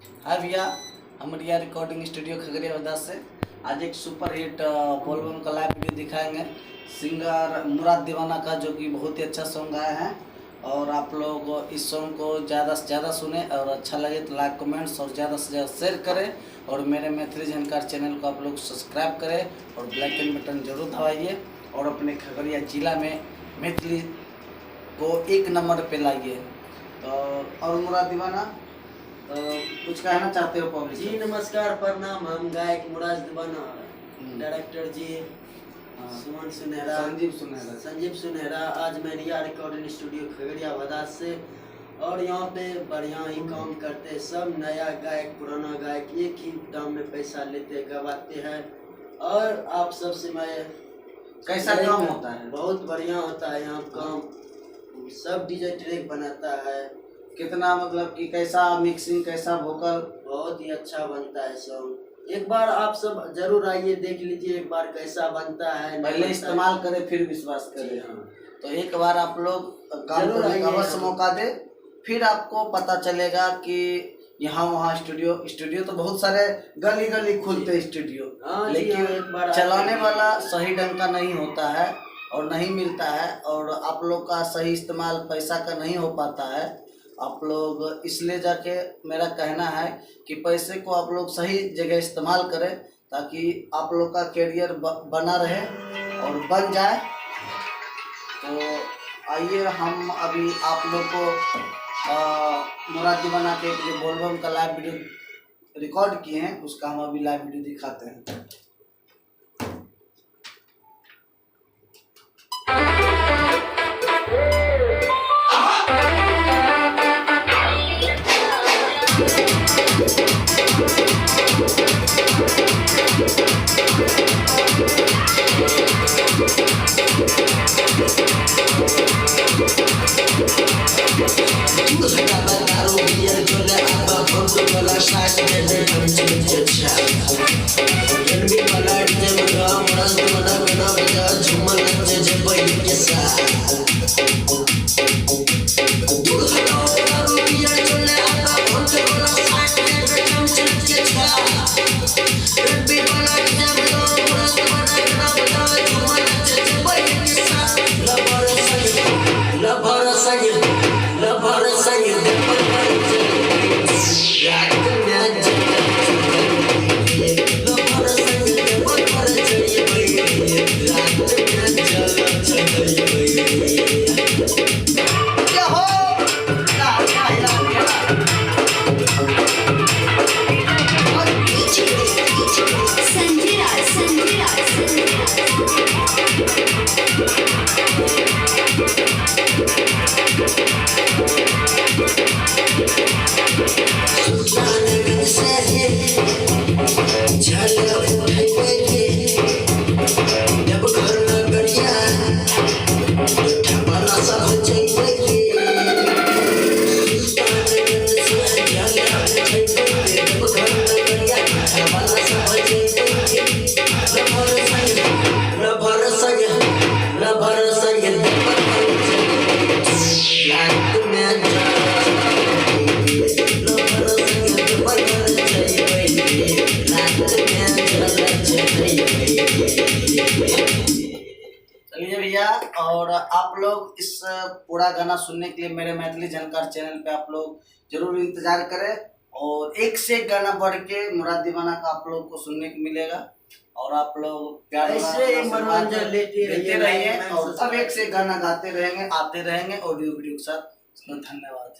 हाय भैया, हम रिया recording studio Khagaria badass से आज एक सुपर हिट बोलबम का लाइव वीडियो दिखाएंगे। सिंगर मुराद दीवाना का, जो कि बहुत ही अच्छा सॉन्ग गाए हैं। और आप लोग इस सॉन्ग को ज़्यादा से ज़्यादा सुने और अच्छा लगे तो लाइक कमेंट्स और ज़्यादा से ज़्यादा शेयर करें। और मेरे मैथिली झनकार चैनल को आप लोग सब्सक्राइब करें और बेल आइकन बटन जरूर दबाइए। और अपने खगड़िया जिला में मैथिली को 1 नंबर पे लाइए। तो और मुराद दीवाना कुछ कहना चाहते हो पब्लिक? जी नमस्कार, प्रणाम। हम गायक मुराद दीवाना, डायरेक्टर जी सुमन संजीव सुनहरा। आज मैं रिया रिकॉर्डिंग स्टूडियो खगड़िया भदास से, और यहाँ पे बढ़िया ही काम करते। सब नया गायक पुराना गायक एक ही दाम में पैसा लेते गवाते हैं। और आप सबसे मैं कैसा काम होता है? बहुत बढ़िया होता है यहाँ काम। सब डीजे ट्रैक बनाता है। कितना मतलब कि कैसा मिक्सिंग, कैसा वोकल? बहुत ही अच्छा बनता है सॉन्ग। एक बार आप सब जरूर आइए, देख लीजिए एक बार कैसा बनता है। पहले इस्तेमाल करें फिर विश्वास करें। हाँ। तो एक बार आप लोग जरूर अवश्य मौका दे, फिर आपको पता चलेगा कि यहाँ वहाँ स्टूडियो तो बहुत सारे गली खुलते स्टूडियो, लेकिन चलाने वाला सही ढंग का नहीं होता है और नहीं मिलता है। और आप लोग का सही इस्तेमाल पैसा का नहीं हो पाता है। आप लोग इसलिए जाके मेरा कहना है कि पैसे को आप लोग सही जगह इस्तेमाल करें, ताकि आप लोग का करियर बना रहे और बन जाए। तो आइए, हम अभी आप लोग को मुराद दीवाना के जो बोलबम का लाइव वीडियो रिकॉर्ड किए हैं, उसका हम अभी लाइव वीडियो दिखाते हैं। चलिए भैया, और आप लोग इस पूरा गाना सुनने के लिए मेरे मैथिली झनकार चैनल पे आप लोग जरूर इंतजार करें। और एक से एक गाना बढ़ के मुराद दीवाना का आप लोग को सुनने को मिलेगा। और आप लोग प्यार ऐसे मनोरंजन लेते रहिए और सब एक से एक गाना गाते रहेंगे, आते रहेंगे ऑडियो वीडियो के साथ। धन्यवाद।